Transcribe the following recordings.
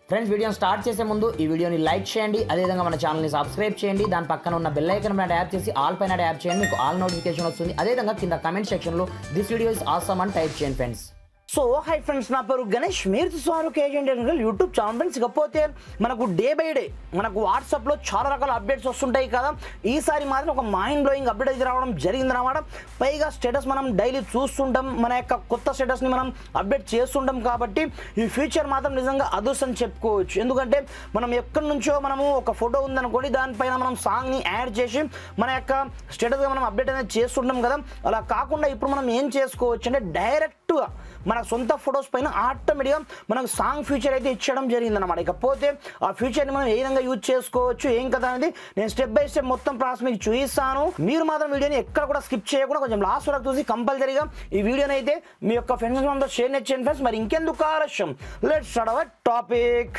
Friends వీడియోని start చేసే ముందు ఈ వీడియోని లైక్ చేయండి, అదేవిధంగా మన ఛానల్ని సబ్స్క్రైబ్ చేయండి. దాని పక్కన ఉన్న బెల్ ఐకాన్ పైన ట్యాప్ చేసి ఆల్ పైన ట్యాప్ చేయండి, మీకు ఆల్ నోటిఫికేషన్ వస్తుంది. అదేవిధంగా కింద కమెంట్ సెక్షన్లో దిస్ వీడియో ఇస్ ఆసమ్ అని టైప్ చేయండి ఫ్రెండ్స్. సో హై ఫ్రెండ్స్, నా పేరు గణేష్, మీరు చూస్తున్నారు కేజెన్ టెక్నికల్ యూట్యూబ్ ఛానల్. ఫ్రెండ్స్ ఇకపోతే మనకు డే బై డే మనకు వాట్సాప్లో చాలా రకాల అప్డేట్స్ వస్తుంటాయి కదా. ఈసారి మాత్రం ఒక మైండ్ బ్లోయింగ్ అప్డేట్ అయితే రావడం జరిగిందన్నమాట. పైగా స్టేటస్ మనం డైలీ చూస్తుంటాం, మన యొక్క కొత్త స్టేటస్ని మనం అప్డేట్ చేస్తుంటాం. కాబట్టి ఈ ఫ్యూచర్ మాత్రం నిజంగా అదృష్టం చెప్పుకోవచ్చు. ఎందుకంటే మనం ఎక్కడి నుంచో మనము ఒక ఫోటో ఉందనుకోండి, దానిపైన మనం సాంగ్ని యాడ్ చేసి మన యొక్క స్టేటస్గా మనం అప్డేట్ అనేది చేస్తుంటాం కదా. అలా కాకుండా ఇప్పుడు మనం ఏం చేసుకోవచ్చు అంటే డైరెక్ట్గా మన సొంత ఫొటోస్ పైన ఆటోమేటిక్గా మనకు సాంగ్ ఫీచర్ అయితే ఇచ్చడం జరిగిందన్నమాట. ఇకపోతే ఆ ఫీచర్ని మనం ఏ విధంగా యూజ్ చేసుకోవచ్చు ఏం కదా అనేది నేను స్టెప్ బై స్టెప్ మొత్తం ప్రాసెస్ మీకు చూపిస్తాను. మీరు మాత్రం వీడియోని ఎక్కడ కూడా స్కిప్ చేయకుండా కొంచెం లాస్ట్ వరకు చూసి కంపల్సరీగా ఈ వీడియోని అయితే మీ యొక్క ఫ్రెండ్స్ అందరూ షేర్ చేయండి ఫ్రెండ్స్. మరి ఇంకెందుకు ఆలస్యం, let's start our topic.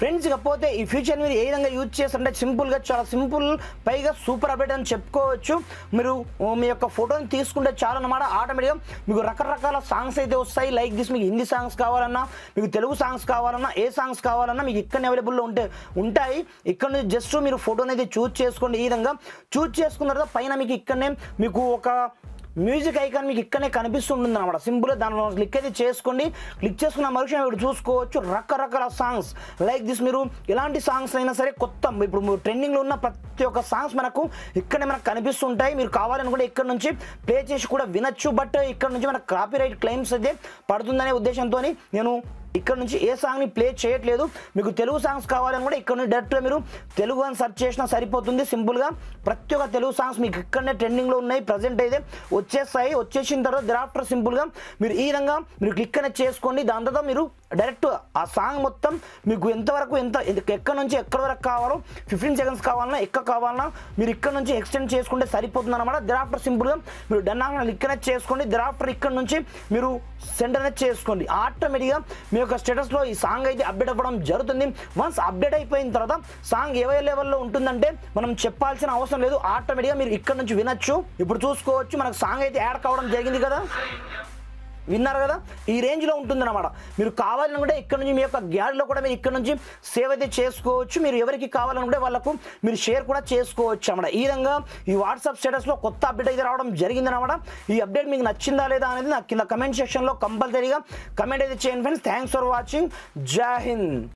Friends ఇకపోతే ఈ ఫీచర్ మీరు ఏ విధంగా యూజ్ చేస్తారంటే సింపుల్గా, చాలా సింపుల్, పైగా సూపర్ అప్డేట్ అని చెప్పుకోవచ్చు. మీరు మీ యొక్క ఫోటోని తీసుకుంటే చాలా అన్నమాట, ఆటోమేటిక్గా మీకు రకరకాల సాంగ్స్ అయితే వస్తాయి. లైక్ దిస్, మీకు హిందీ సాంగ్స్ కావాలన్నా, మీకు తెలుగు సాంగ్స్ కావాలన్నా, ఏ సాంగ్స్ కావాలన్నా మీకు ఇక్కడ అవైలబుల్లో ఉంటాయి. ఇక్కడ నుంచి జస్ట్ మీరు ఫోటోని అయితే చూజ్ చేసుకోండి. ఈ విధంగా చూజ్ చేసుకున్న తర్వాత పైన మీకు ఇక్కడనే మీకు ఒక మ్యూజిక్ ఐకాన్ మీకు ఇక్కడనే కనిపిస్తుంటుంది అనమాట. సింపుల్గా దానిలో క్లిక్ అయితే చేసుకోండి. క్లిక్ చేసుకున్న మరుక్షణం ఇప్పుడు చూసుకోవచ్చు రకరకాల సాంగ్స్. లైక్ దిస్, మీరు ఎలాంటి సాంగ్స్ అయినా సరే కొత్త ఇప్పుడు ట్రెండింగ్లో ఉన్న ప్రతి ఒక్క సాంగ్స్ మనకు ఇక్కడనే మనకు కనిపిస్తుంటాయి. మీరు కావాలనుకుంటే ఇక్కడ నుంచి ప్లే చేసి కూడా వినొచ్చు. బట్ ఇక్కడ నుంచి మనకు కాపీరైట్ క్లెయిమ్స్ అయితే పడుతుందనే ఉద్దేశంతో నేను ఇక్కడ నుంచి ఏ సాంగ్ని ప్లే చేయట్లేదు. మీకు తెలుగు సాంగ్స్ కావాలని కూడా ఇక్కడ నుంచి డైరెక్ట్గా మీరు తెలుగు అని సెర్చ్ చేసినా సరిపోతుంది. సింపుల్గా ప్రతి ఒక్క తెలుగు సాంగ్స్ మీకు ఇక్కడనే ట్రెండింగ్లో ఉన్నాయి, ప్రజెంట్ అయితే వచ్చేస్తాయి. వచ్చేసిన తర్వాత థెరాఫ్టర్ సింపుల్గా మీరు ఈ విధంగా మీరు క్లిక్ అనేది చేసుకోండి. దాని తర్వాత మీరు డైరెక్ట్ ఆ సాంగ్ మొత్తం మీకు ఎంతవరకు ఎక్కడ నుంచి ఎక్కడి వరకు కావాలో 15 సెకండ్స్ కావాలన్నా ఎక్కడ కావాలన్నా మీరు ఇక్కడ నుంచి ఎక్స్టెండ్ చేసుకుంటే సరిపోతుంది అనమాట. థెరాఫ్టర్ సింపుల్గా మీరు డన్ క్లిక్ అనేది చేసుకోండి. థెరాఫ్టర్ ఇక్కడ నుంచి మీరు సెండ్ అనేది చేసుకోండి. ఆటోమేటిక్గా మీ యొక్క స్టేటస్లో ఈ సాంగ్ అయితే అప్డేట్ అవ్వడం జరుగుతుంది. వన్స్ అప్డేట్ అయిపోయిన తర్వాత సాంగ్ ఏ లెవెల్లో ఉంటుందంటే మనం చెప్పాల్సిన అవసరం లేదు, ఆటోమేటిక్గా మీరు ఇక్కడ నుంచి వినొచ్చు. ఇప్పుడు చూసుకోవచ్చు మనకు సాంగ్ అయితే యాడ్ కావడం జరిగింది కదా, విన్నారు కదా. ఈ రేంజ్లో ఉంటుంది అనమాట. మీరు కావాలనుకుంటే ఇక్కడ నుంచి మీ యొక్క గ్యాలరీలో కూడా మీరు ఇక్కడ నుంచి సేవ్ అయితే చేసుకోవచ్చు. మీరు ఎవరికి కావాలనుకుంటే వాళ్ళకు మీరు షేర్ కూడా చేసుకోవచ్చు అన్నమాట. ఈ విధంగా ఈ వాట్సాప్ స్టేటస్లో కొత్త అప్డేట్ అయితే రావడం జరిగిందనమాట. ఈ అప్డేట్ మీకు నచ్చిందా లేదా అనేది నాకు కింద కమెంట్ సెక్షన్లో కంపల్సరీగా కమెంట్ అయితే చేయండి ఫ్రెండ్స్. Thanks for watching. జై హింద్.